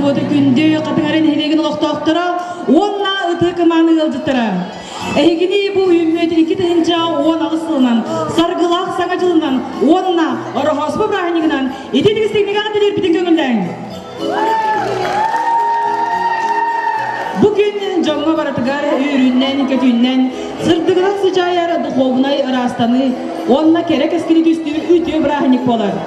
Суоты күнді қатыңарын хелеген ұлықтақтыра, онна ұты кыманы ғылдыттыра. Әйгіне бұл үйіммет екі тәхінча он ағысылынан, сарғылақ саңачылынан, онна ұрығаспы брахынығынан, ететігістігіне қағатылер бітін көңілден. Bugün canına baratıgar üründen, kötünden, sırtıgıdan sıcağıyar dуховнай ırastanı, onunla kerek eskili düstüğü ütüyor bırakınık bolar.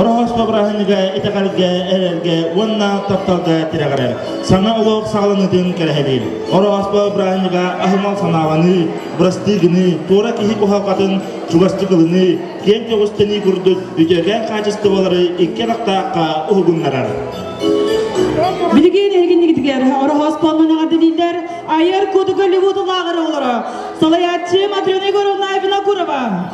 Orospa bırakınıga, itakalga, erelge, onunla taptalga tiragarar. Sana uluq sağlanıdın kerehedil. Orospa bırakınıga ahımal sanavanı, burastigini, tora kihi kuhavkatın çugastıgılını, ken çoğusteni kurduk, ütögen kaçıstı boları ikke naqtaqqa uhugunlarar. Bilgin erginlikler, orhos palmana dediler, ayar kodu Hollywood lağır olur. Salayatçı Matrona Gorovna Ivana Kurova.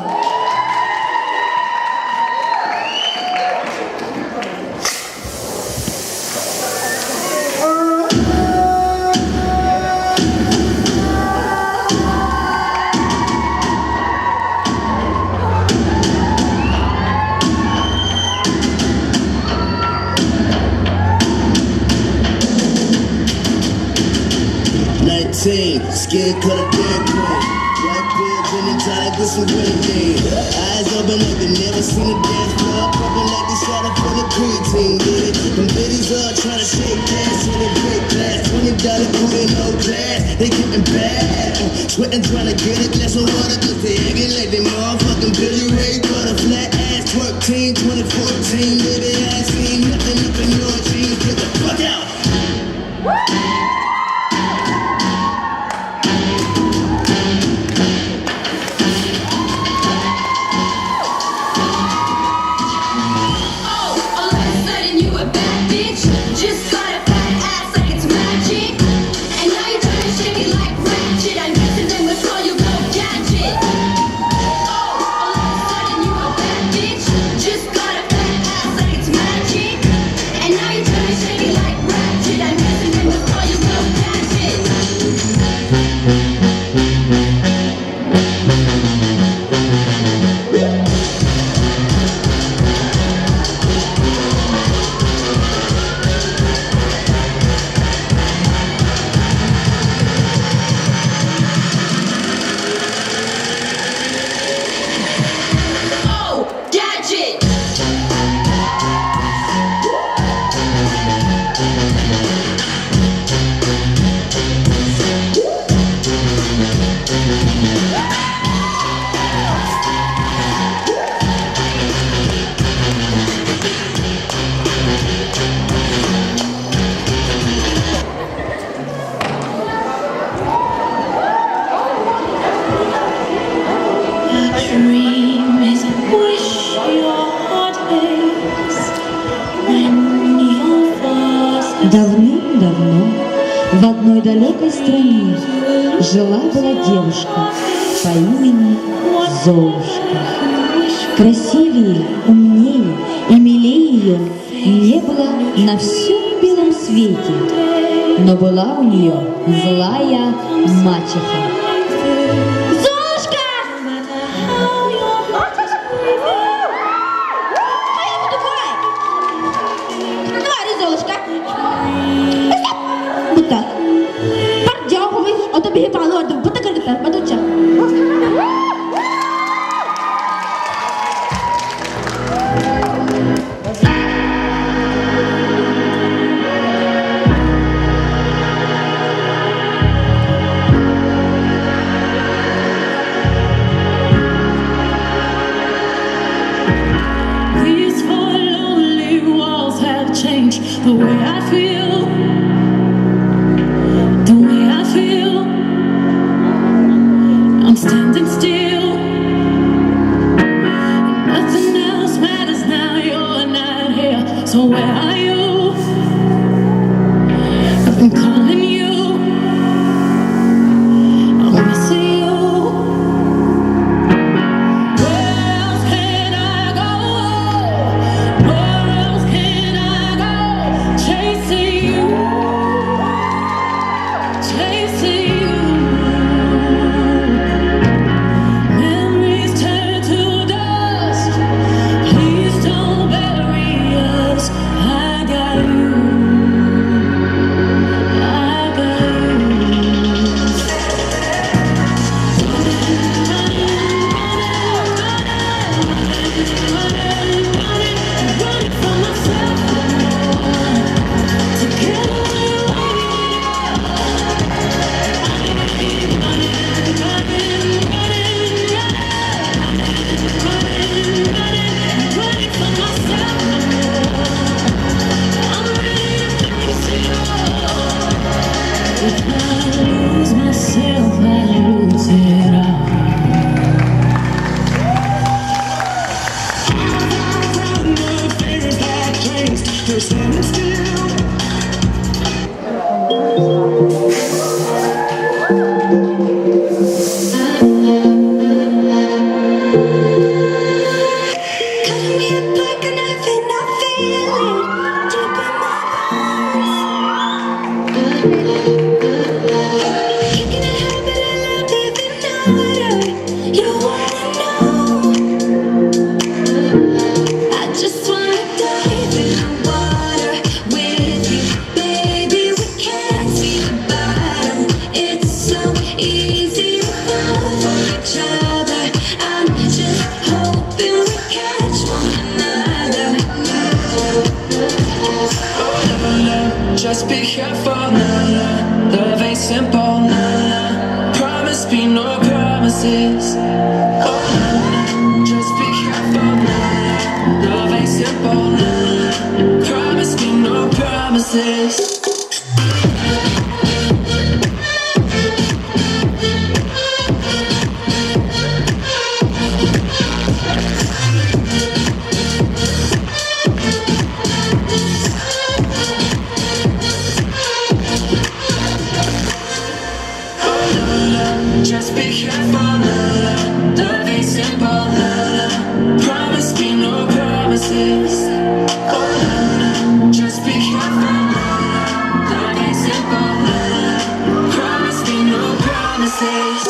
Skin color Dairy Queen, white beard, gin and tonic with some grenadine. Eyes open up and never seen a dance floor, popping like the shot up for the creatine. Get it? Them biddies all tryna shake cash in a break glass. $20 food in no glass, they getting bad. Sweating tryna get a glass of water 'cause they acting like they motherfucking Billy Ray. Got a flat ass twerk team, 2014. Baby, I ain't seen nothing up in your jeans. Get the fuck out. Давным-давно в одной далекой стране жила-была девушка по имени Золушка. Красивее, умнее и милее ее не было на всем белом свете, но была у нее злая мачеха. The way I feel, I'm standing still. Nothing else matters now, you're not here. So where are you? I've been calling you, I'm missing you. Where else can I go? Where else can I go? Chasing you, chasing you. Memories turn to dust. Please don't bury us. standing still. Cutting me up like a knife and I feel it deep in my bones. You can have it, I love even harder. You wanna know? I just wanna dive in the water with you, baby. We can't see the bottom. It's so easy to fall for each other. I'm just hoping we catch one another. Just be careful, nah, nah. Love ain't simple, nah, nah. Promise me no promises. Oh, nah, nah. Just be careful, nah, nah. Love ain't simple, nah, nah. Promise me no promises. Just be careful, nah, nah. Love ain't simple, nah, nah. Promise me no promises. Oh, nah, nah. Just be careful, nah, nah. Love ain't simple, nah, nah. Promise me no promises.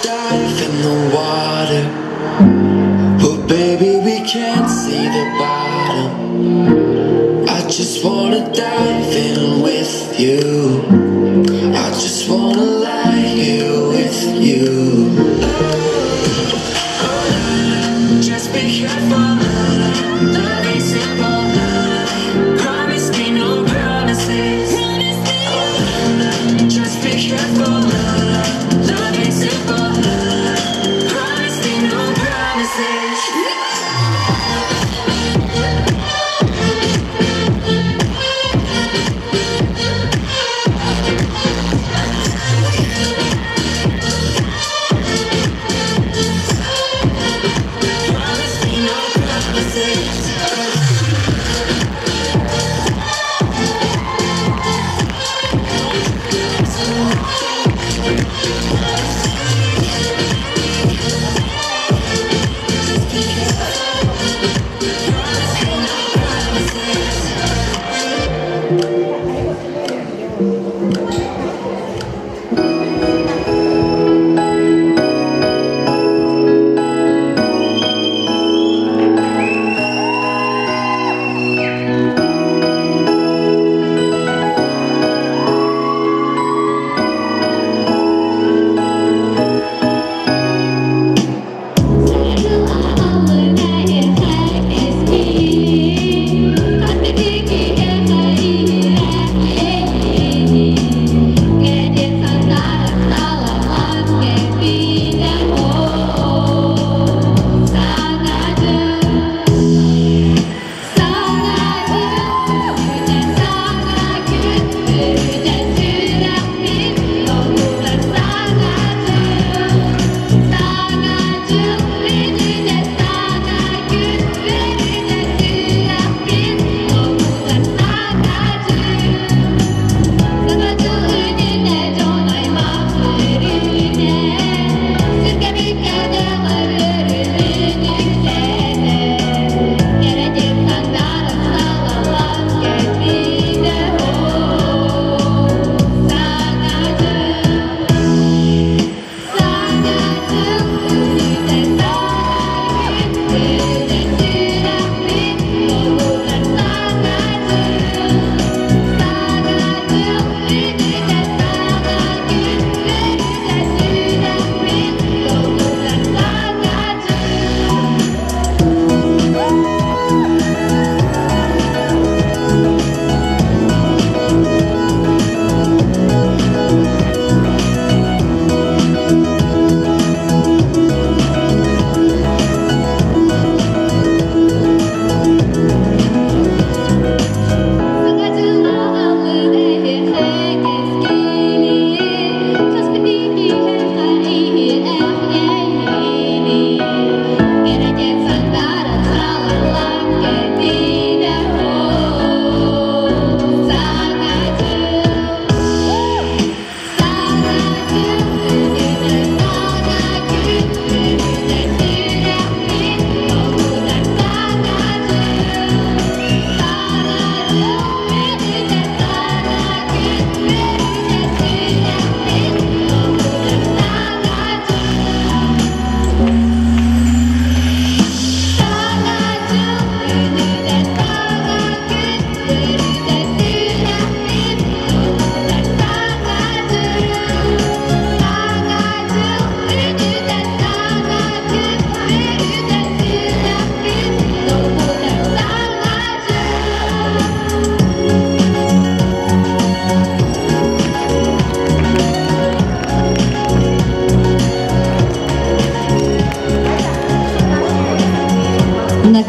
Dive in the water, but baby we can't see the bottom. I just wanna dive in with you. I just wanna lie here with you. Just be careful, love ain't simple. Promise me no promises. Just be careful, love ain't simple. Promise me no promises. Promise me no promises.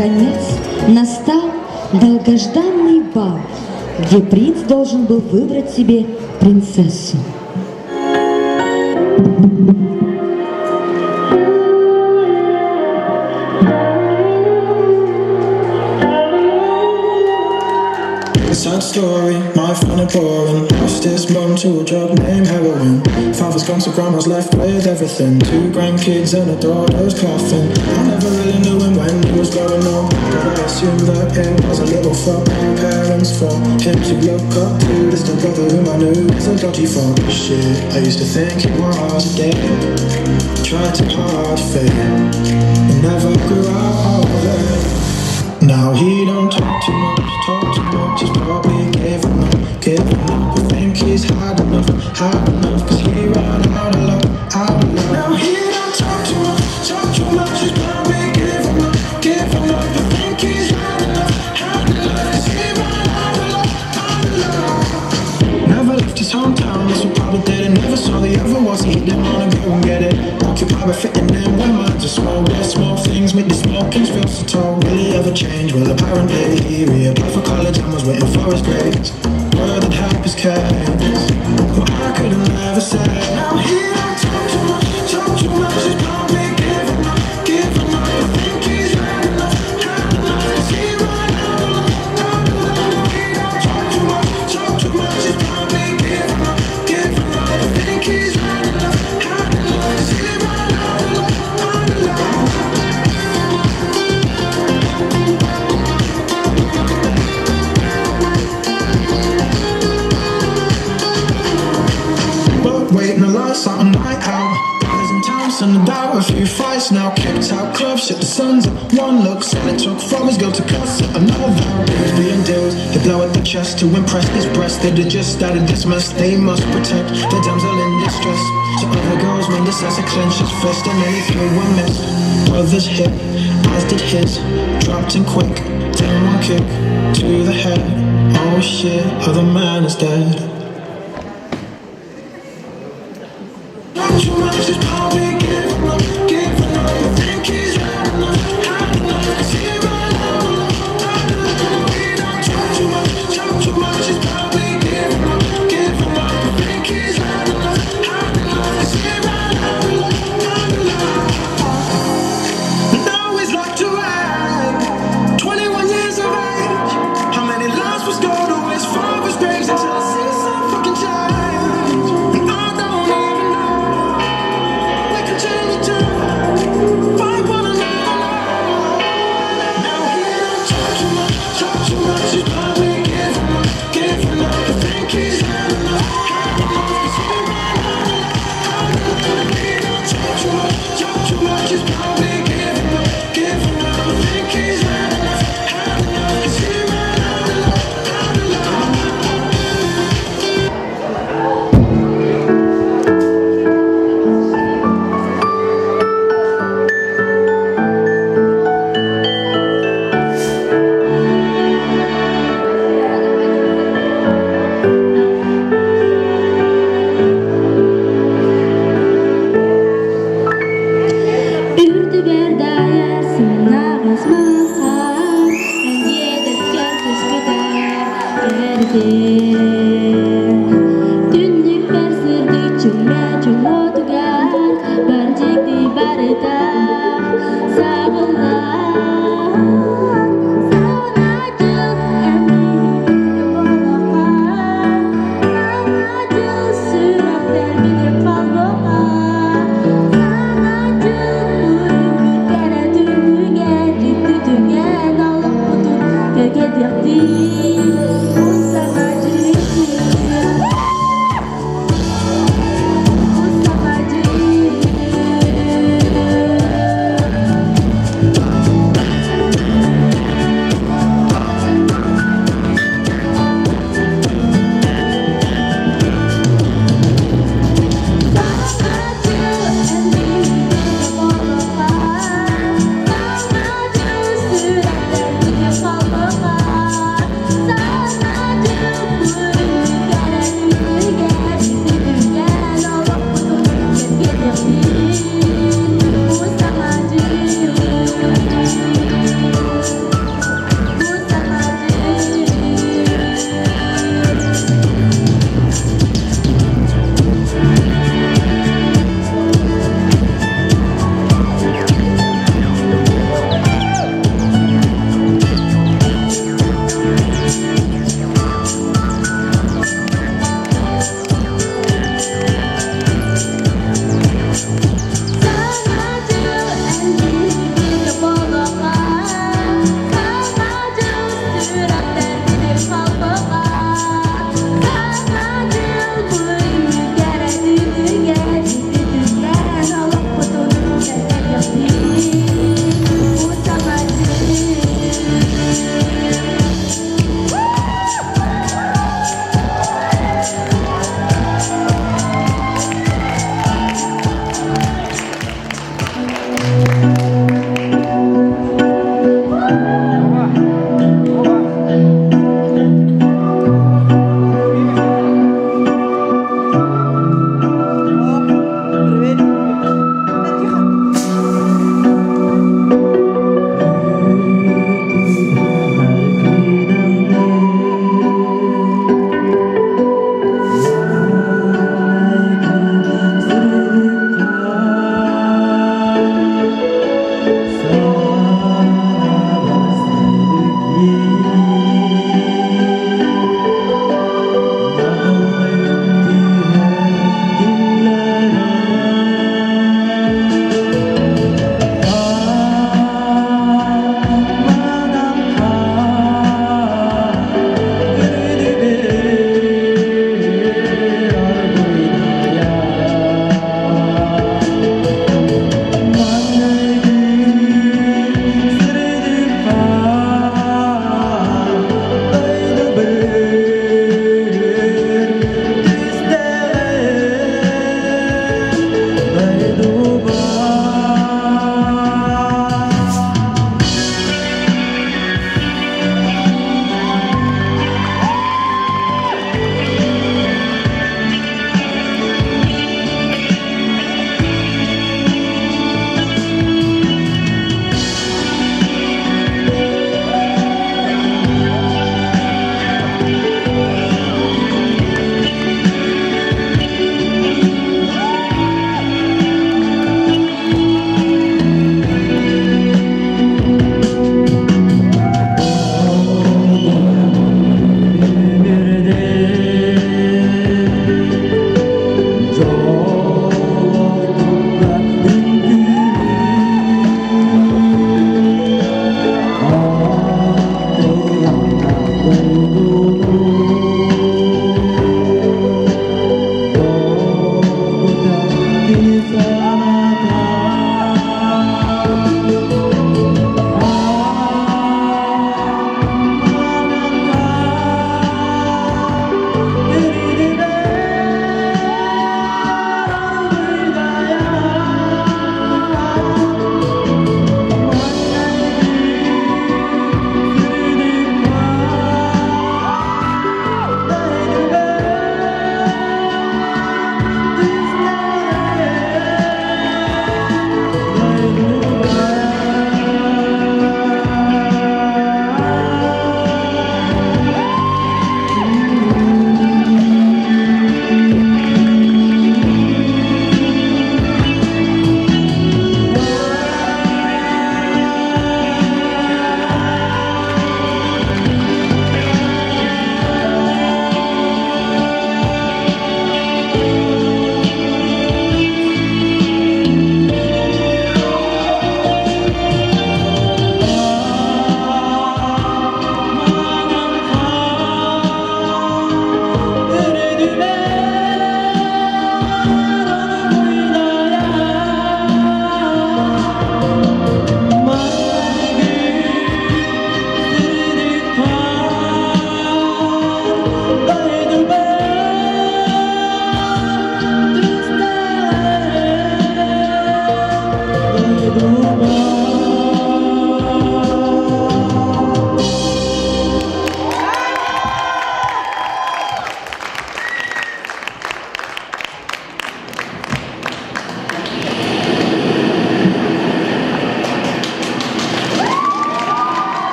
наконец, настал долгожданный бал, где принц должен был выбрать себе принцессу. Sad story, my funny boring. Lost his mum to a drug named heroin. Father's gone, so grandma's left with everything. 2 grandkids and a daughter's coffin. I never really knew him when he was growing up, but I assumed that it was a little fuck. Parents for him to look up to. This the brother whom I knew was a dodgy fuck. Shit, I used to think it was a day. Tried to hard fate, and never grew out of it. Now he don't talk too much, he's probably giving up. I think he's had enough, cause he ran out of love. Now he don't talk too much, he's probably giving up. I think he's had enough, cause he ran out of love. Never left his hometown, that's what Papa did. And never saw the other was he didn't wanna go and get it. Occupied by fitting in when minds are small. Where small things make the small kings feel so tall. Will he ever change? Well, apparently he reapplied for college and was waiting for his grades. Word that help his case, but I could have never said. Now he don't talk too much, he's probably giving up. I think he's had enough, cause he ran out of love. He don't talk too much, he's probably giving up. I think he's had enough, cause he ran out of love. But waiting a lot, something night out. Brothers in town, send about a few fights now. Kicked out clubs, shit the sun's up. One look, said it took from his girl to cuss at another. Being deals, they blow at the chest to impress his breast. They'd just started this mess, they must protect the damsel in distress. So other girls when this as a clench his fist, and then he threw a miss. Brothers hit, as did his, dropped in quick, down one kick to the head. Oh shit, other man is dead. Too much is probably giving up. I think he's had enough, cause he ran out of love. He don't talk too much, he's probably giving up. I think he's had enough, cause he ran out of love. Now he's locked away, 21 years of age. How many lives was go to his father's graves until I see some fucking change? And I don't even know. We can change the time, fight one another. Now he don't talk too much, he's probably giving up. I think he's had enough, cause he ran out of love. He don't talk too much, he's probably giving up. I think he's had enough, cause he ran out of love. Ürtiger daher sinagas mahal, en jedes kertes kadar Tünlük persirdi cümle cümotugar, barcikdi barita sağlar. Sanacıl emri bolakar, sanacıl sürakler bilip falbolar. Sanacıl ürkere tüngüge, tütüge, dalıp putun köket yakti.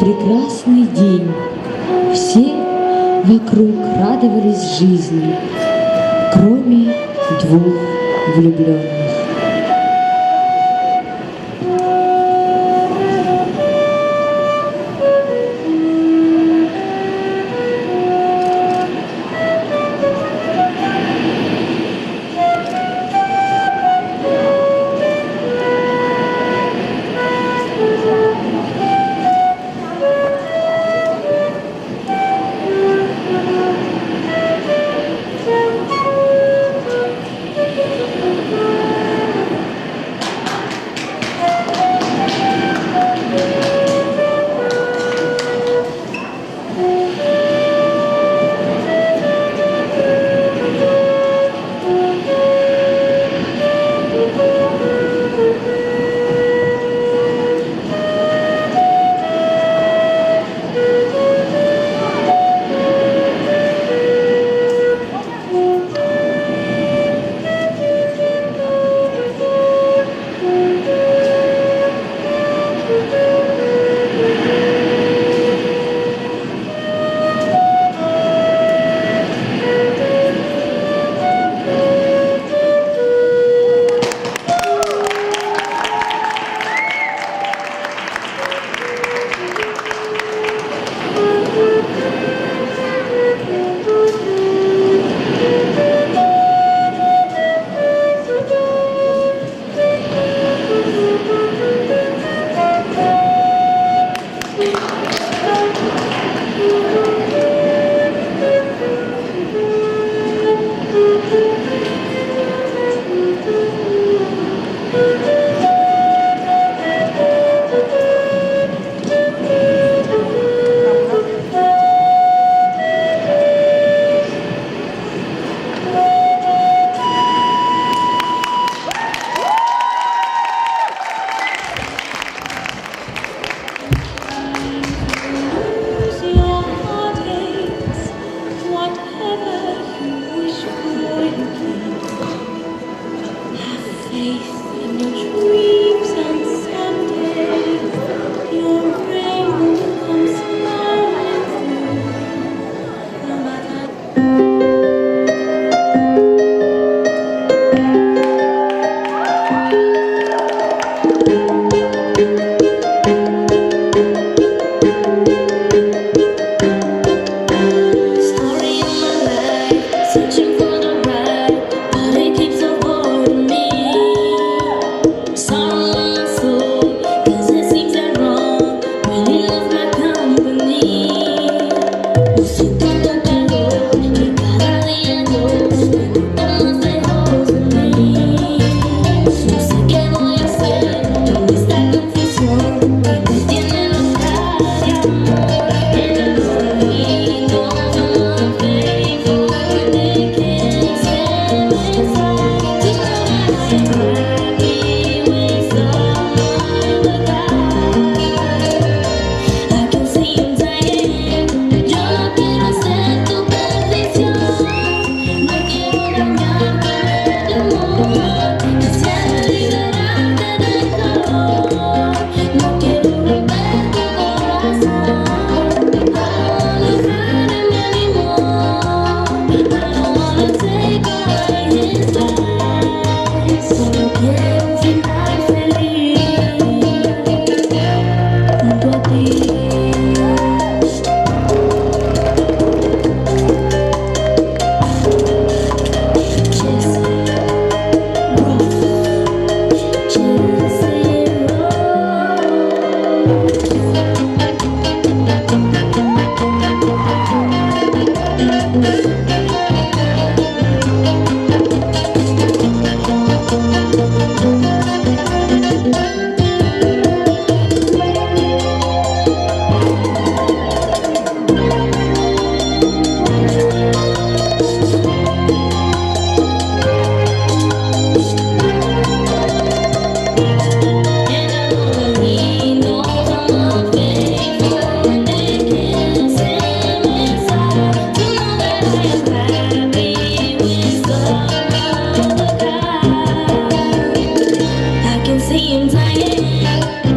прекрасный день. Все вокруг радовались жизни, кроме двух влюбленных.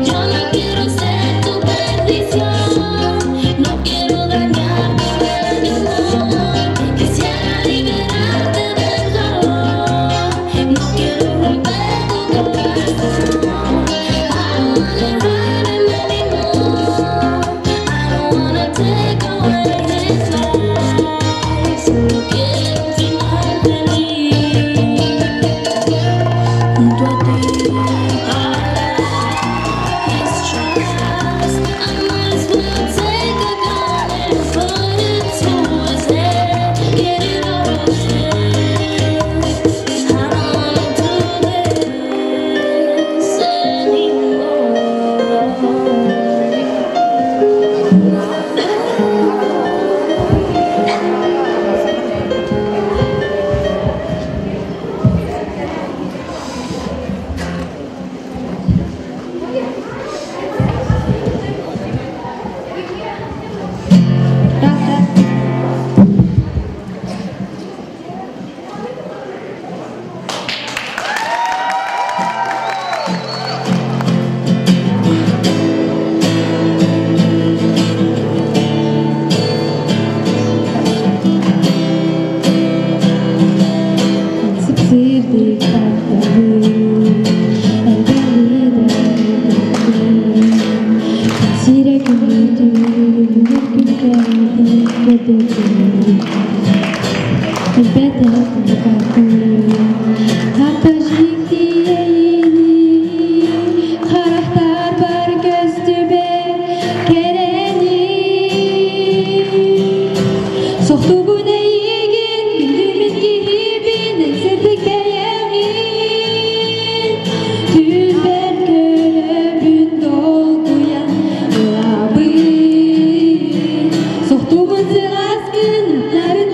Yo no quiero ser tu perdición. take away his lies. Que final feliz junto a ti. His trust, I might as well take a gun and put it to his head. Get it off his head. I don't wanna do this anymore. Sohtumun ziraskin, narin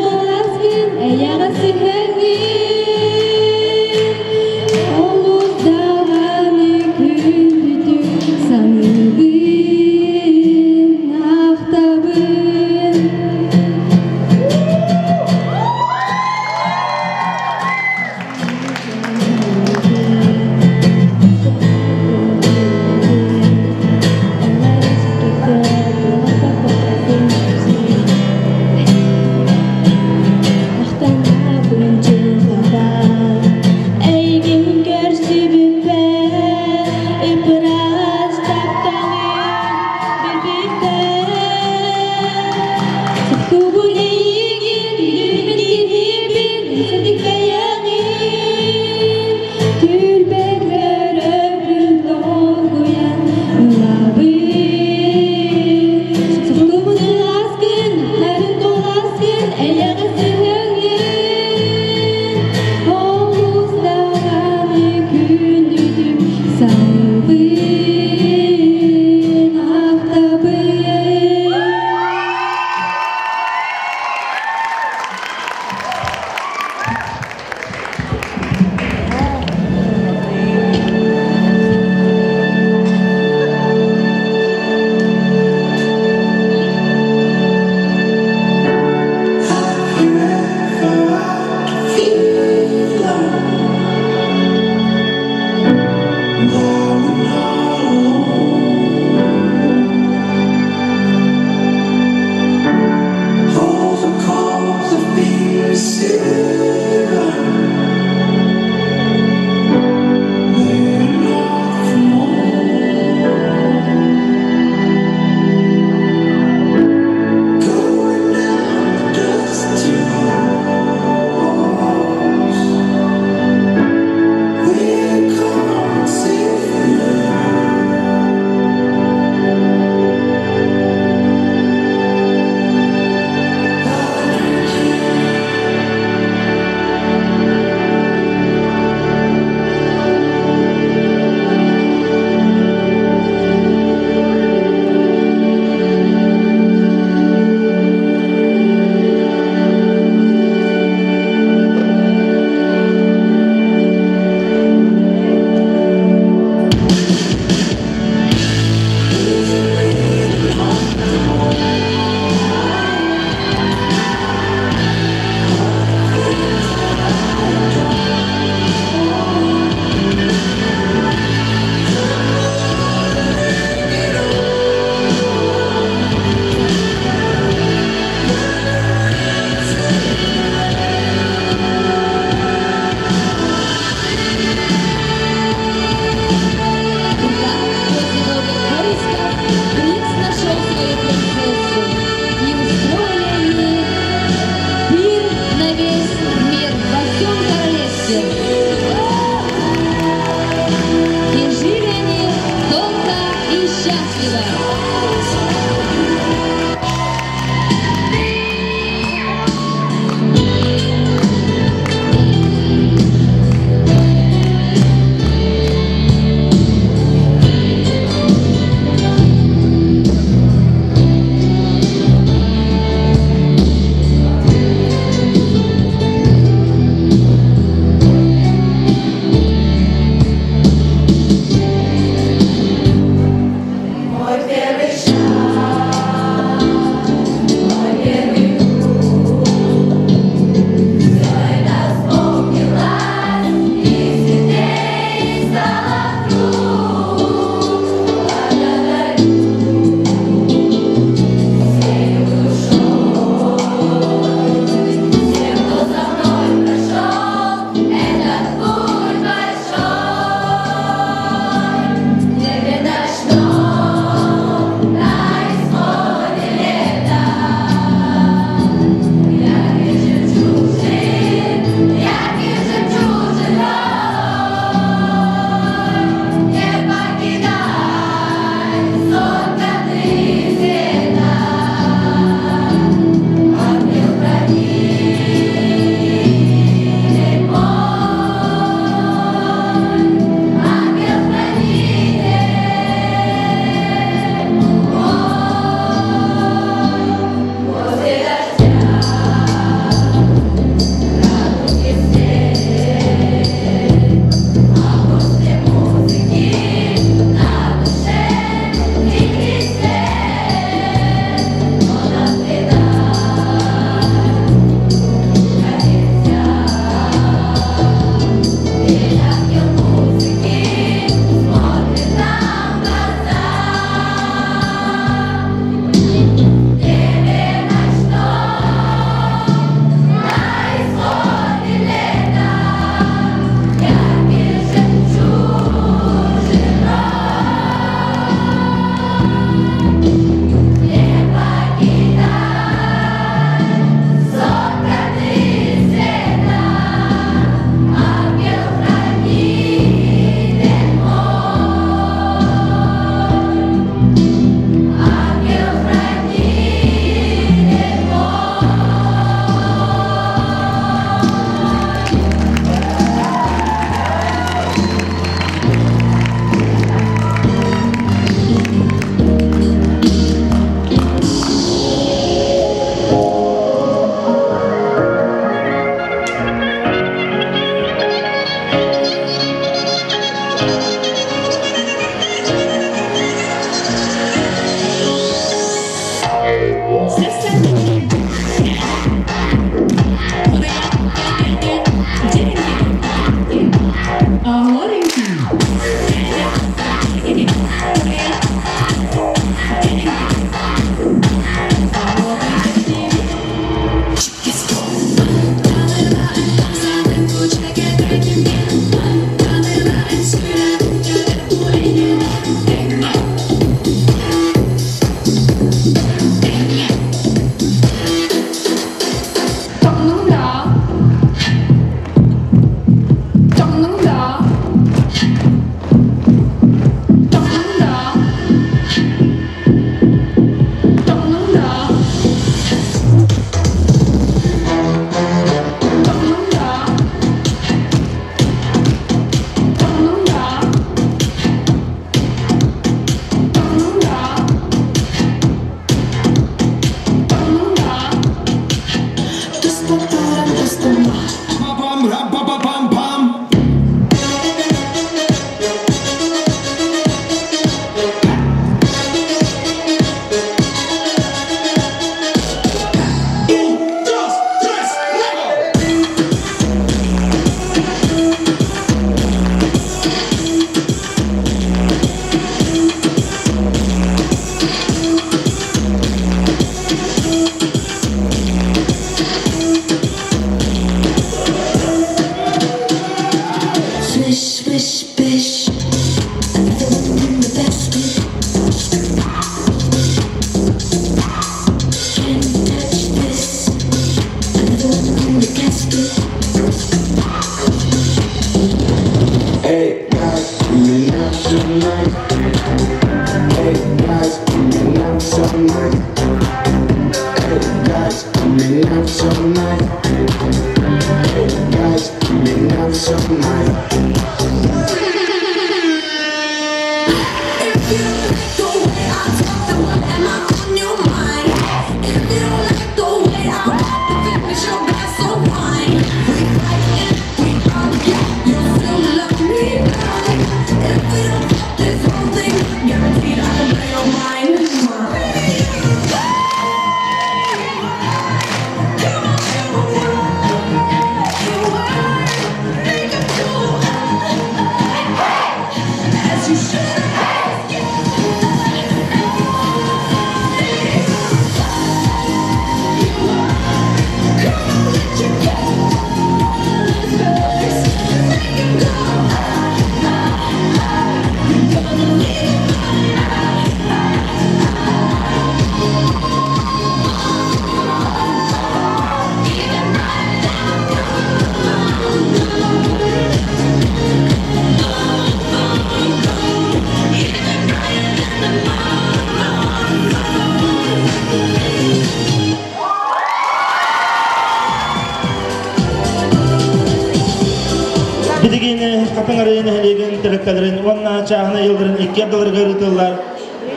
Bidigini kapıngarayını helegen terekkelerin onna çağına yıldırın 2 yıldır görütüller.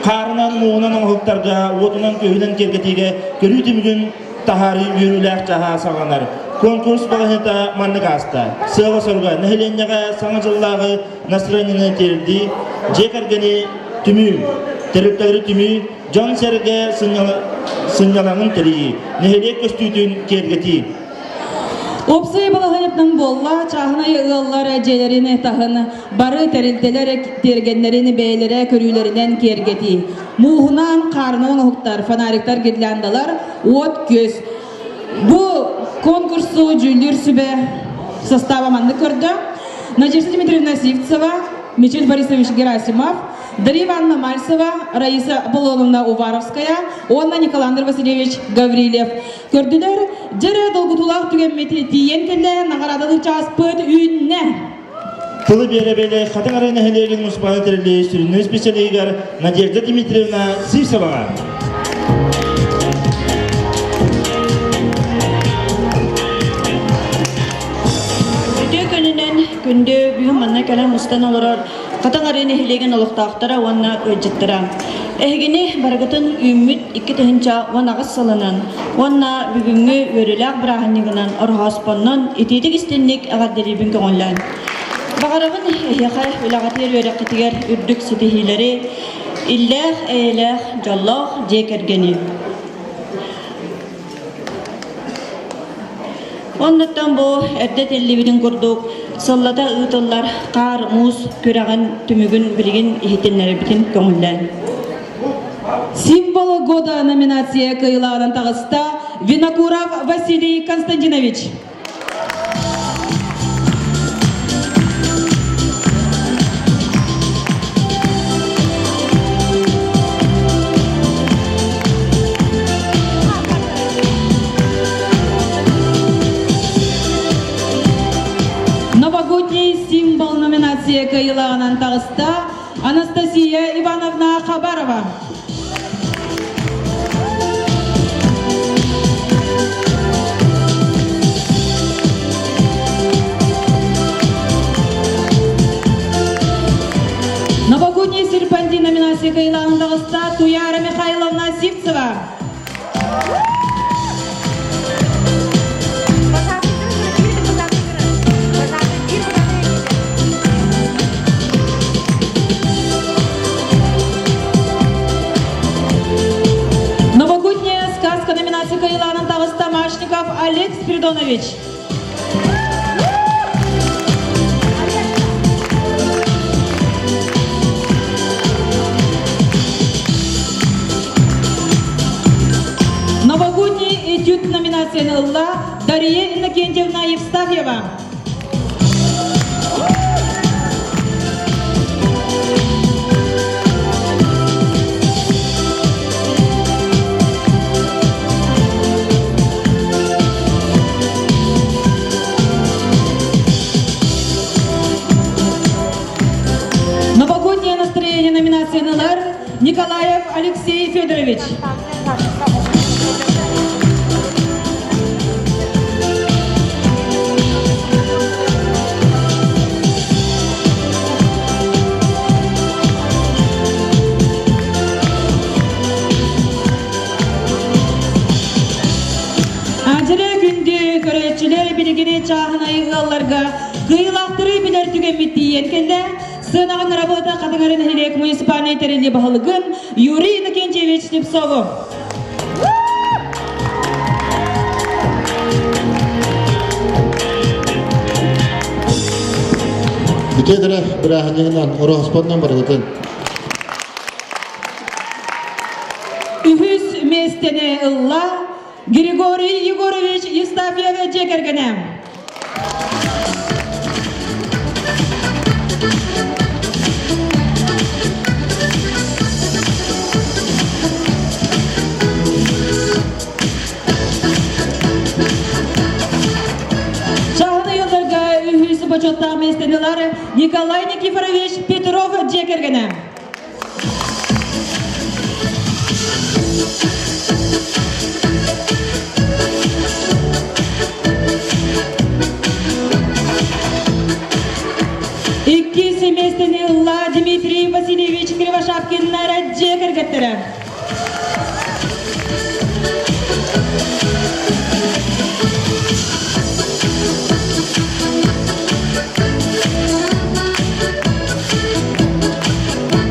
Karınan muğunan oğultarga, otunan köyülen kergetige görütümgün tahari yürüylek çaha sağanar. Konkurs balaheta manlık hasta. Sığa sorga nehelenyaga sanıcıllağı nasranını terdi. Cekargeni tümü, terekkeleri tümü, can serge sınyalanın teriyi. Nehelek köstütün kergeti. Opsay balahayatnan bolla çahınay ığıllar ecelerini tahını barı teriltelerek tergenlerini beylere körüylerinden kergeti. Muğunan karnıvan huktar fanariktar gidlandalar ot göz. Bu konkursu jüldür sübe sostavamandı kördü. Надежда Дмитриевна Сивцева, Михаил Борисович Герасимов, Дарья Ивановна Мальцева, Раиса Аполлоновна Уваровская, Онна Николандр Васильевич Гаврилев. Көрділер, жері долгутулақ түгенметі тиен келі нағарадығы час пөт үйінне. Тылы бере-беле хатын арайна хелеген мұспаны тірілі сүрінні специалигер Надежда Дмитриевна Сивцеваға. Күнде бүгін манна кәлем ұстан оларар қатан арайны хелеген олықтақтара уанна өджеттіра. Әйгені барғытын үміт 2 тәхінча уанағыз салынан, уанна бүгінгі өріләк бірағынығынан орғаспаннан ететік істенлік ағадделебін көңілін. Бағарағын әйеқай өлағатер өрәқетігер үрдік сетихилері илләқ, әйеләқ, жаллақ, жекергені. Оннаттан бу эрде телливидин курдук. Соллата ытыллар кар, муз, күраган түмүгүн билген ихитеннери битин көңүлден. Символ года номинация кыйлаган тагыста Винокуров Василий Константинович. Новогодний символ номинация кыйлаган тагыста Анастасия Ивановна Хабарова. Новогодний серпантин номинация кыйлаган тагыста Туяра Михайловна Сивцева. Новогодняя сказка номинация кыйлаган тагыста Машников Олег Спиридонович. Новогодний этюд номинация Дарья Иннокентьевна Евстафьева. Новогоднее настроение номинации Николаев Алексей Федорович. Көрәтчілер білігіне чағын айғаларға қиылақтыры білер түгенметті енкелді сынағын работа қатыңарын әлек муниципальный теренде бағылығын Юрий Иннокентьевич Слепцову. Бітедірі бір әхінігінен ұры ғыспадынан барғытын. Үхіс местені ұлла Григорий Егорович Евстафьев Джекергене. Чағыны елдерге үйісі бачоттағы местенелері Николай Никифорович Петров Джекергене. İki semestrini Дмитрий Васильевич Кривошапкин Джекергеттері.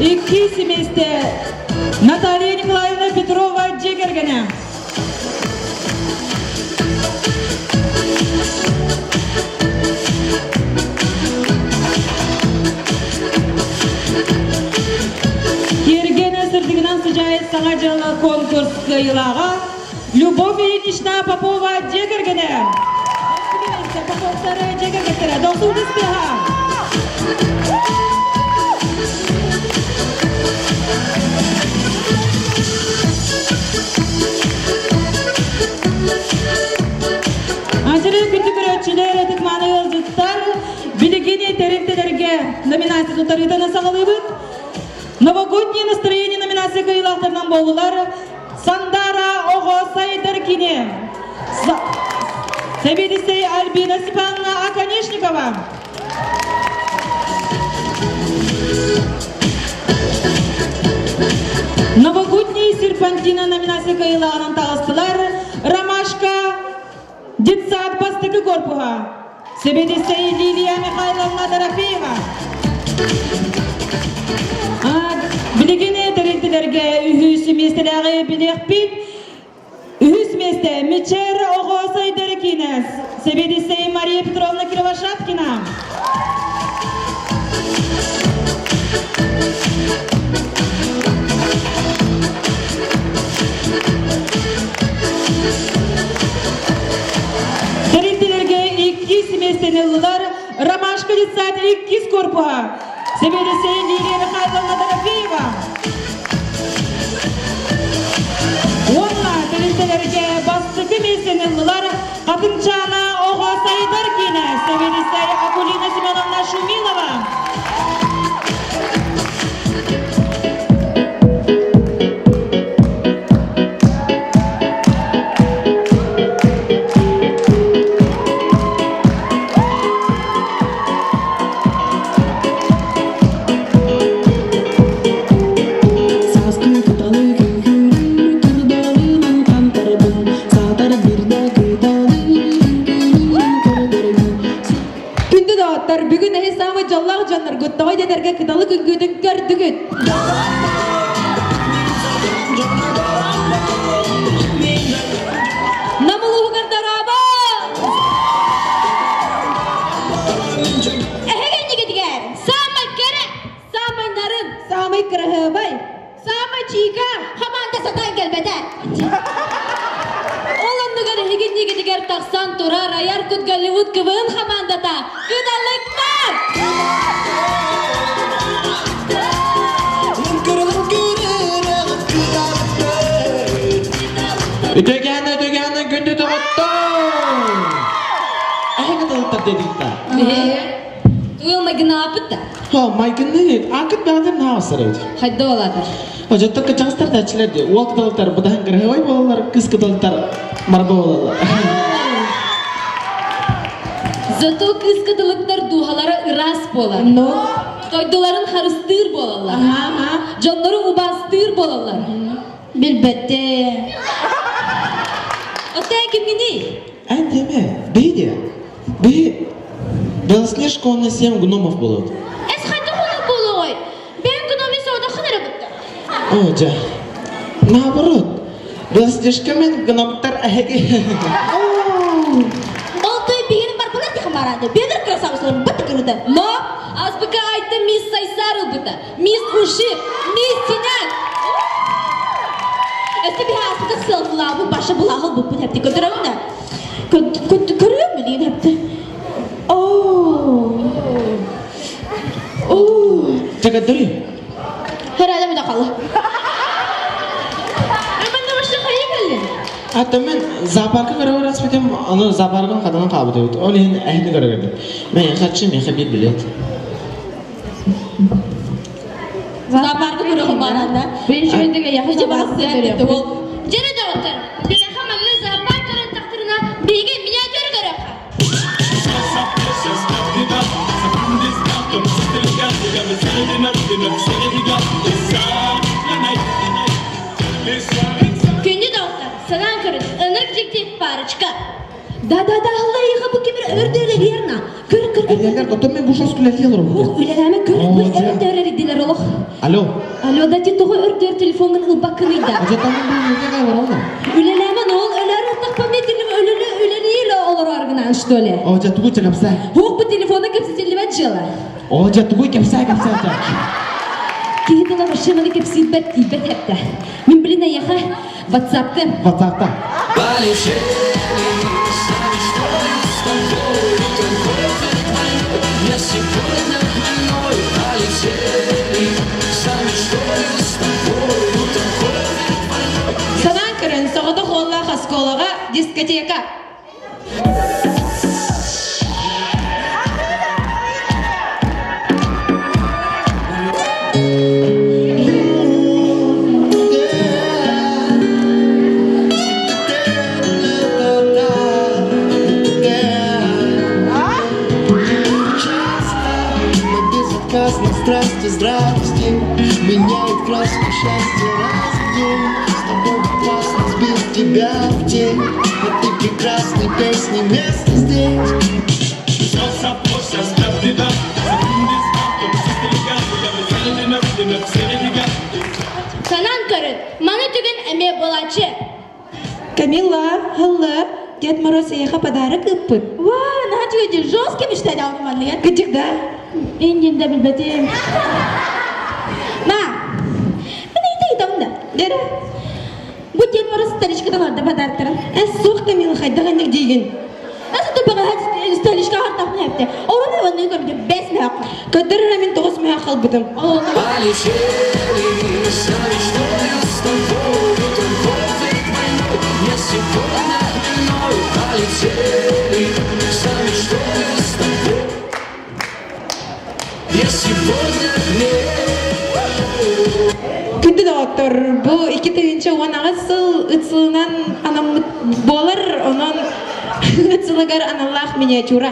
İki semestr Наталья Николаевна Петрова Джекергене. Саңа конкурс кыйлага Любовь Ильинична Попова Джекергене. Поповтары Джекергеттері. Доктор успеха. Анжеле күнді көрәтшілер әтікманы ылжыттар білігіне тәрімтелерге номинация тұтарыданы сағалыбыд. Новогоднее настроение номинация кыйлақтарынан болулар Сандара Ого-Сайдаркине, Сабедисей Альбина Степановна Аконечникова, Новогодний серпантина номинация кыйлағынан тағыстылар Ромашка Детсад Бастыкы Корпуға, Сабедисей Лилия Михайловна Дорофеева. Білігіне тәрелтілерге үйіс местелері білек бит. Үйіс месте Мечер Оғосайдары кинес. Себедисей Мария Петровна Кировошапкина. Зрителерге 2 месенеллар Ромашка детсад 2 корпуга. Себедисей Лилия Михайловна Дорофеева. Онна зрителерге бастыкы месенеллар Катынчана Ого Сайдар кинес. Себедисей Акулина Семеновна Шумилова. Бүгін әйі самы жаллағы жанлар көттағай дәдерге кыталы күнгүйдің көрдігіт. Намылы ұғырдар аба! Әхеген неге дегер? Самай кәрі, самай нарын, самай кірі бай, самай чиға, хаманда сатан келбеді. Оландығыр әхеген неге дегер тақсан тұра раяр күт Голливуд кывын хамандата. Күдалықмар! Ödegene gündü de otto. Ahega da otta dedikta. Uyulma gınapıt da. Ha, maygını akıt bağdır ne asaraydı. Haydi oladır. Hoca takı çangstar da açılırdı. Ual kıdalıklar budahan kırhevay bolalar, kız kıdalıklar marba bolalar. Зато kız kıdalıklar duhalara ıras bolar. No. Toydoların harıstır bolarlar. Canları ubastır bolarlar. Bilbette. Отдай гимни. Әндеме, бейде. Бей, Белоснежка он на 7 гномов было. Эс хайда хулы болой. Ben gnomi soda хыныры бутта. Hoca, наоборот. Белоснежка мен гномтар әге. Oltoy benim var buna tıkım aradı. Bedir krasavıslarım batı kırdı. No, az bıka ayda mis saysarıl bıta. Mis uşi, mis sinan. Öste bir hasbıka sılgılağı bu başa bulağıl bu bu hepti götürüm de. Görüyor mu deyin hepti? Jaga duri. Herhalde mi de kalı? Ben de başta kayıp elin. Hatta men zooparka karar verdim. Onu zooparkın kadını kabul ediyordu. Onu ehli karar verdim. Ben kaçım ya bir bilet. Zaparkı bırakın bana da. Ben şöyle de yakışa bastı veriyorum. Cene de otur. Bir hemen zaparkının taktırına bilgi minyatürü görüyor. Күнді дауыстар, саған көрін, ынырк жектеп бары çıkar. Da Allah yıka bu kibir ördüğüler yerine. Kır. Erlerler doktor men bu şos kullanıyorlar mı? Oh, ülereme kır, bu ördüğüler idiler oğlum. Alo. Alo da titoğu ördüğür telefonun ılbakınıydı. Hoca tamam ben ne kadar var oğlum? Ülereme ne ol, öler ortak pametini öleniyle olur argınan işte öyle. Hoca tuğu çıkapsa. Huk bu telefona kapsiteli vecchiler. Hoca tuğu kapsa. Kihidala başlamadı kapsit bet hepte. Min biline yaka WhatsApp'ta. WhatsApp'ta. Sanan kırın, soğuda kolla haskolaga diskoteka. Страсти, здрасте, меняет краску счастья раз в день. С тобой опасно сбить тебя в тень, но ты прекрасной песни место здесь. Sanan karın, mana tügün eme bolaçı. Камилла, Халла, Дед Мороз еха подарок ыппыт. Ва, нахачыга же жесткий мечтать алдым нет? Кычык да. Индинде билбетим. Ма, мен айтам да. Дер. Бу Дед Мороз старичкадан алды подарктарын. Сух Камил хайдаган деген. Nasıl da bana hadi stajyerka hartak ne yaptı? Onu ne var ne 5 mi hakkı? Кадырына мен 9 мая калбыдым. Полетели за мечтой с тобой, только ведь войной не сегодня дневной. Полетели за мечтой с тобой, не сегодня Күнді доктор, bu 2 тыгынча уанага сыл ытсылынан анам болар, онон ытсылыгар аналлах миниатюра.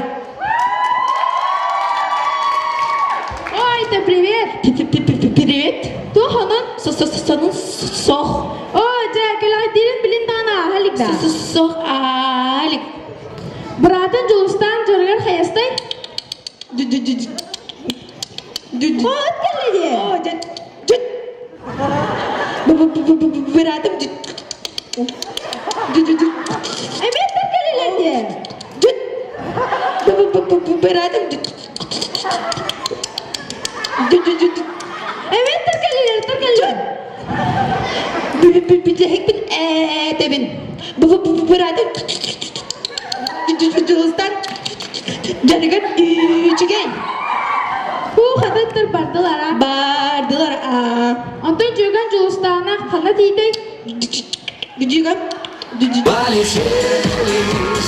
Ой, ты привет! Привет. Туханın? Сонун сох. Ой, Джекалай dilin bilin dana halik da. Сох алик. Bırakın Julus'tan jorgar hayastay. Ot geldi. Братым. Evet, geldi. Братым. Evet, geldi. Bilek bil edebin. Bratım. Julus'tan jargar üçgen. Bu hadatlar bardılar ha. Bardılar. Ondan jorgan Julus'tana kana diydi. Gücügem. полетели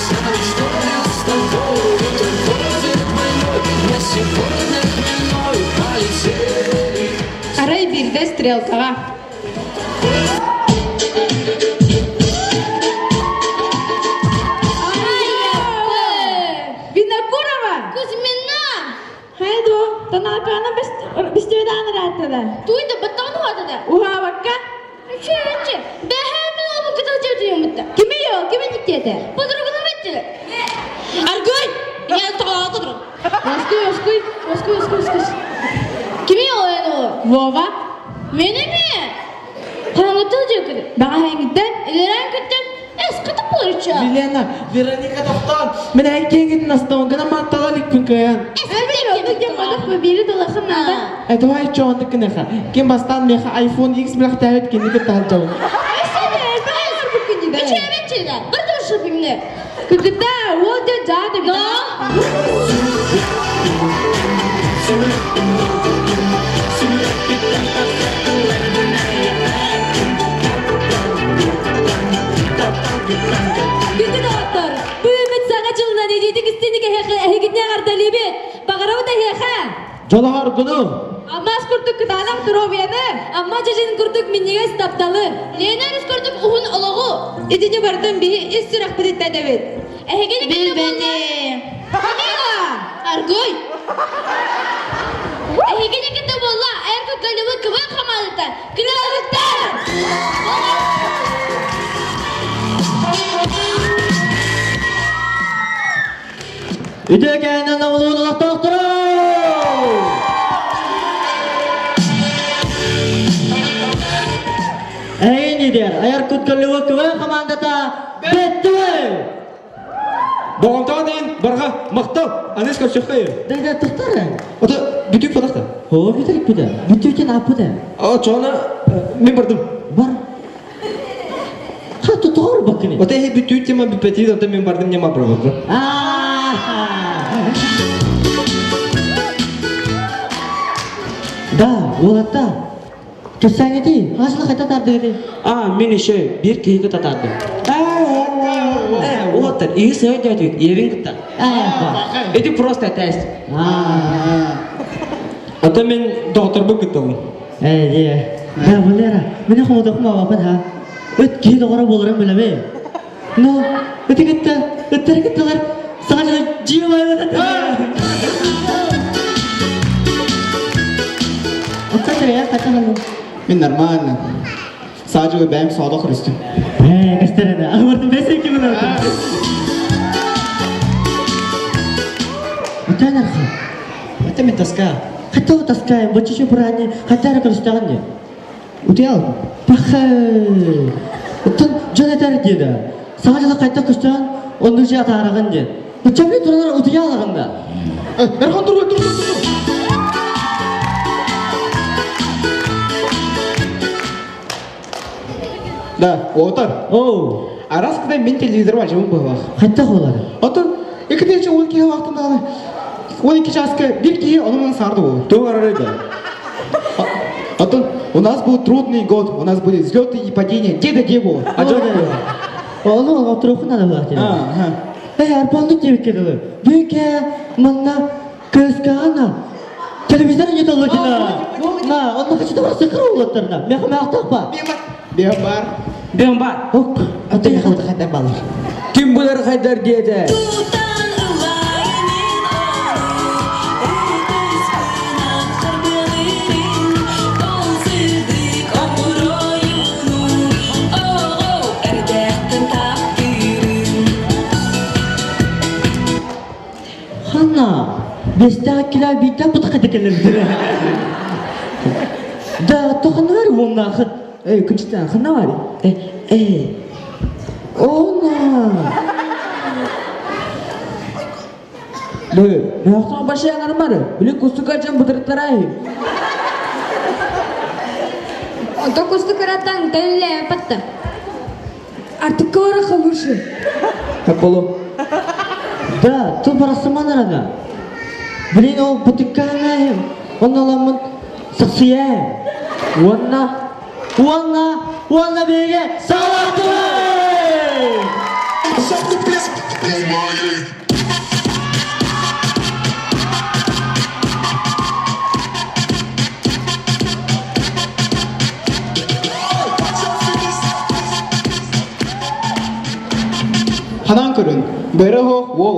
за мечтой с тобой, только ведь войной не сегодня дневной. Полетели. Арай бирде стрелкага. Винокурова. Кузьмина. Haydi o. Tanakana besteden rahatladı. Duydu baton vardı. Uha bakka. Çürücü. Ben hemen onu kadar çocuğum bitti. Kimi yok? Kimi gitti? Podrugunu bitti. Argoy. Ya tamam kadro. Oskuz. Kimi yok yani o? Vova. Beni mi? Kanıtı çocuğu. Ben hangiden? İleren gittim. Eskıtıp bulur çoğu. Vilena, Veronika doktor. Men ayken gidin astan gana martalar ikpin kayan. Evet, onu yapmadık mı? Biri dolaşın nada. Edway çoğunluk kınaha. Kim bastan meha iPhone X bilak davet kendi gitar çabuk. Üç evet çildi. Bir dur şüphimle. Kıkıda, o da cadı bir daha. Gündü doktor. Bu ümit sana çılına ne dedik istedik ehegidne ardalibi. Bağırı da heha. Jolahar bunu. Amma skurduk kıtanak durobiyada. Amma cacın kurduk minnige staptalı. Lenar skurduk uhun ologu. İdini bardım bir istirah bitti David. Ehegidne Bilbeni. Kamila. Argoy. Ehegidne kita bolla. Erko kalıbı kıva kamalıta. Kılalıktan. Üdöken anavluğunu doktor. Ey der, ayar kutkalığı kıva kamandata bettü. Boğumdan deyin, barga, maqtav, anes kapşakayı. Dayda doktor. Ota, bütün falakta. Ho, bitirik bu da. Bütüken apı da. Aa, çoğuna, men bardım. Var. Ha tutor bakını. Ota, he bütün tema bipeti, ota men bardım nema bravadı. Da, olatta. Kesan edi, asla kata tardı edi. Aa, men işe bir kıyıkı tatardı. Ota, iyi söyledi, evin kıta. Edi prosta test. Ota men doktor bu kıtalım. Diye. Da bolera. Mene komoda kuma wapan ha. Öt ki doğru bolurum bile be. No, öte gitti. Öte gittiler. Sadece jiwa var. Otta ya kata halu. Men normal. Sadece ben sağda Hristiyan. Gösterene. Ağırdı bese ki bunu. Öte nerede? Ota men taska. Hatta o taskaya bacı şu burani hatta ara Hristiyan ya. Uti al. Bakı. Ötten can eder diye de. Sana jala kayta kıştan onu şey atarağın de. Uçaklı turalar utuya alağında. Erkan dur. Да, отыр. Oo. Араскада мен телевизор açımı bak. Kayta koları. Отыр. 2-12 уақытында 12 жасқа бір кие онымен сарды ол. Doğru da. Отыр. У нас был трудный год, у нас были взлеты и падения. Где было? Oğlum oturuqun ada var. Ha. Erpanlık gibi kediler. Büyüke, manna, kıskana. Televizyon yedi olacağına. Na, onun kaçıda var sıkır oğlatlarına. Mekme aktak ba. Бембар. Ben var. Ok, atı yakaladı kadar balır. Kim bular Haydar diyede? Tutan ılayının Ötüskünen kırgınırın Ol sevdik amur oyunu Erdektin takdirin Hanna, beste hakiler bitti bu takı tekelirdir. Da, tokanı var mı onun akıt? Küçükten ne var? Ona. Ne yaptın başı yanarım var? Bile kustuk açan bıdırıklar ayı. Ото кусты каратан тәлле патта. Артык кора халушы. Hep oğlum. Da, tu parası manarada. Bilin o butikana onun alamın saksıya. Wanna bege sağlattı. Hanan көрін. Бәрі хоқ, ол.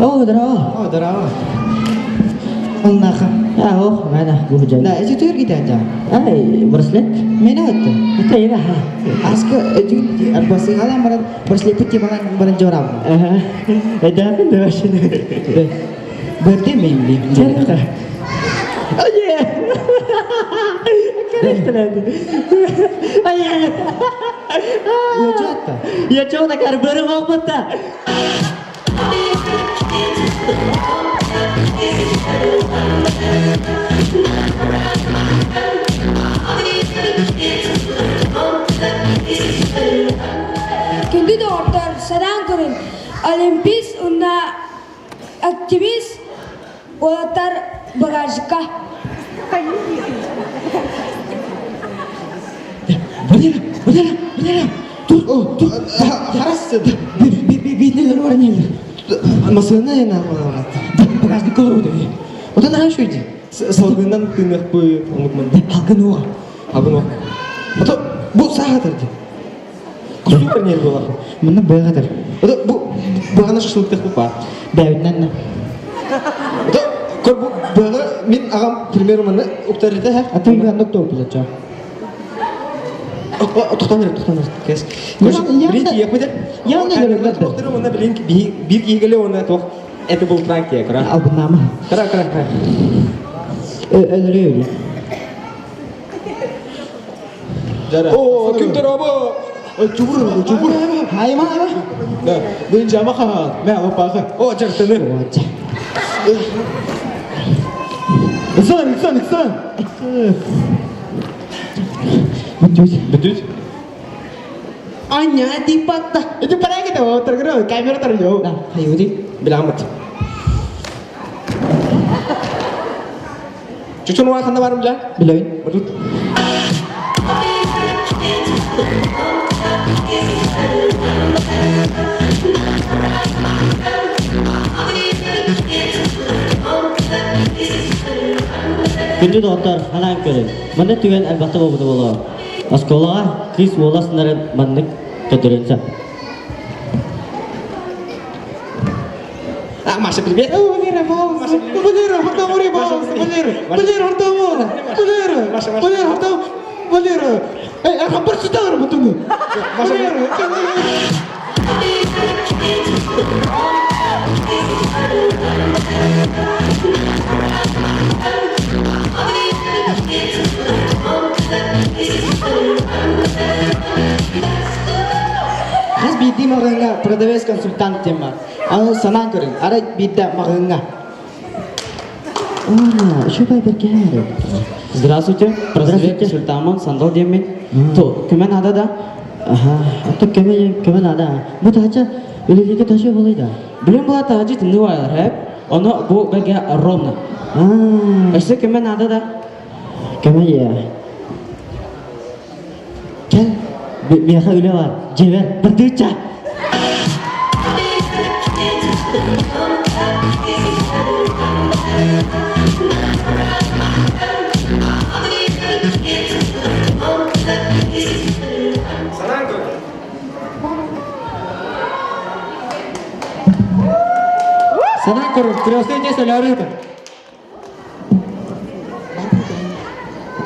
Oh, dara. Дара. Onnaqa. Ya, oh, mana bu hujjat. Да, эти төр кетті анжа. Ay, bracelet. Мені өтті. Tayra ha. Askı, арбасы қалан баран, браслеті баран жорам. Aha. Ada kan dah sini. Бірде мен білеймін. Cari. Oh yeah. Keren. Oh yeah. Yo жатты. Ya coba tak ada baru mau peta. Күнді де ортар садан көрін. Олимпис ұнна активист олаттар багажыққа. Bener. Dur. Харасы. Bir orang ni. Масына ена алат. Bagajni kor udah. Одан хан шойди. Салгынан тынық бой ұмытмын. Halkan o. Абын о. Ото бұл сағатырды. Күзу бір нел болар. Mana bayar. Ото бұл бағана шашлықтық бұл бар. Bayarnan. Ото көр бұл bağı мен ағам примерімені ұқтарыды ха. Atau enggak doktor pula cak. Тоқтамыр. Кәс. Yanında- Бірінші екпеді. yanında görürler de. Тоқтыры оны бір кегілі оны тоқ. Это был практика, кра. Al bu nama. Кра. Öyle. О, кім тұр абы? Чубыр. Hayma. Да, мен жама қаған. Мен алып бағы. О, жақтыны. Иксан. Бітүз. Аня, дипатта. Это параги да, отыр кірі, камера тұр жау. Nah, ayo di. Біламыт. Чүчін уақында барым жа? Bilawin. Бұрдут. Күнді доктор, анан көрін. Мында түген әлбәтті болуды болу. Асколаға Крис Уолласындары мандық көтірінсі. Маша, привет. Валера, эй, а хабар сюда, бутуну. Хас бит. ити мағыңа продавец консультант тема. Аны санан көрін, ара бидді мағыңа. Ана, шубай берген. Здравствуйте, продавец консультант Сандал Демин. То, кемен ада да? Аха, аты кемен ада. Бу тача үлелеге ташы болайда. Білем бұла тағажи тінді байлар, хәп? Оны бұл бәге ровно. Әшті кемен ада да? Кемен я. Gel, bir öyle var. Cever, berdua. Санан көрін, күресті не сөйлері едің?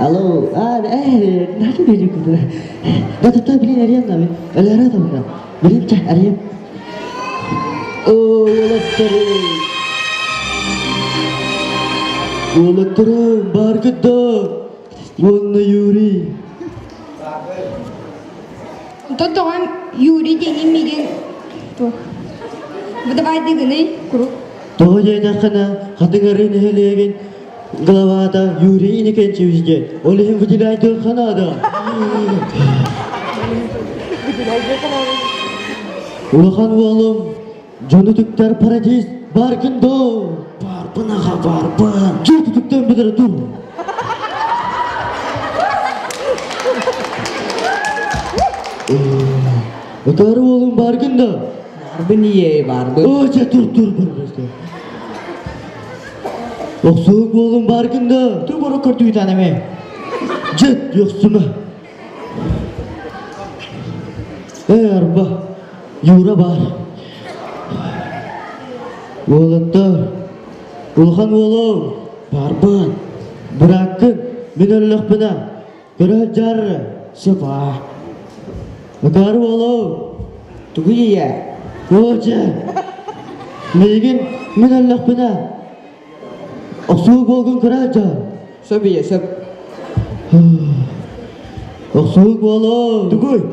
Alo, nerede diyecek kızlara? Batıkta bilin arayayım da abi. Öyle ara da bana. Bilin çay arayayım. Oğlatlarım, bargıda. Onunla yürü. Тоттоған Юрий деген меген выдавай дегені круг. Тоғы жайдақына қатыңарын әлеген Главада Юрий иneкен чевізге. Олеген выделяйды қанада. Улахан уалым, жоны түктер парадиз баргынды. Барбын аға барбын. Жоты түктен бідірі тұр. Ötörü oğlum bargında. Barбы niye barбы? Oca dur bargında. Oksuğuk oğlum bargında. Dur boru көрді taneme. Jet yoksuma. Arba. Yura var. Oğlatlar. Ulhan oğlum. Barbın. Bırakın. Minallah bina. Göre jarrı. Sepa. Ötörü oğlum. Tugu ya. Oca. Megin minallah bina. Oksuğuk oğlum göre jar. Söp ya söp. Oksuğuk oğlum. Tugu.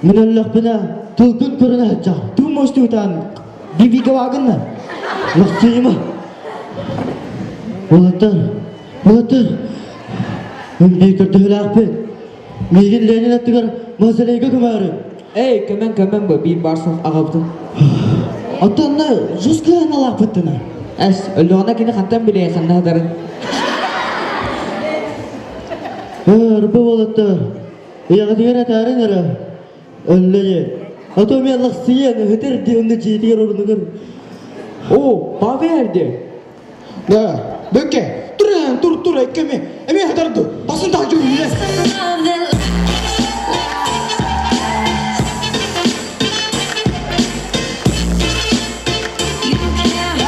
Minallah bina. Tılgın körüne jar. Tu mostu utan. Bibi kawagın mı? Nasıyım? Oğlatlar. Bir kırtı hılakpın. Megin Lenin attıgar masaleye kımarı. Ey, kemen bu, bir barsın ağabdın. Atanna juska analak pıttına. Әс, өліғана кені қантан біле қанна адарың. Arba oğlatlar. Yağı diğer atarın ara. Ölleye. Atom yalak siyen. Hıdır diye onu ciddiğer orunu. О, бабы әрде. Da, böke. Dur ekkemi. Emi hadardı. Basın takip edin. Love that you can't hide.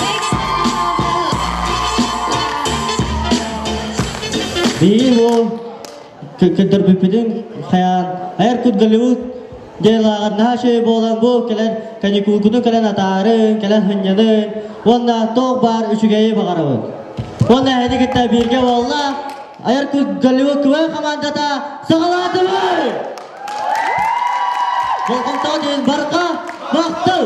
Makes Bir o. Kıdır büpüdün. Hayar kut Gollywood. Gelağır naha şey boğulan bu. Kelen kanyıkulgunu kelen atarın. Kelen hınyanın. Onda toğ bar üçügeyi bakarabın. Onda hedi gitta birge valla. Hayar kut Gollywood kıvay kamandata. Sağalatı mı? Volkan Tağ deyin barka. Baktı.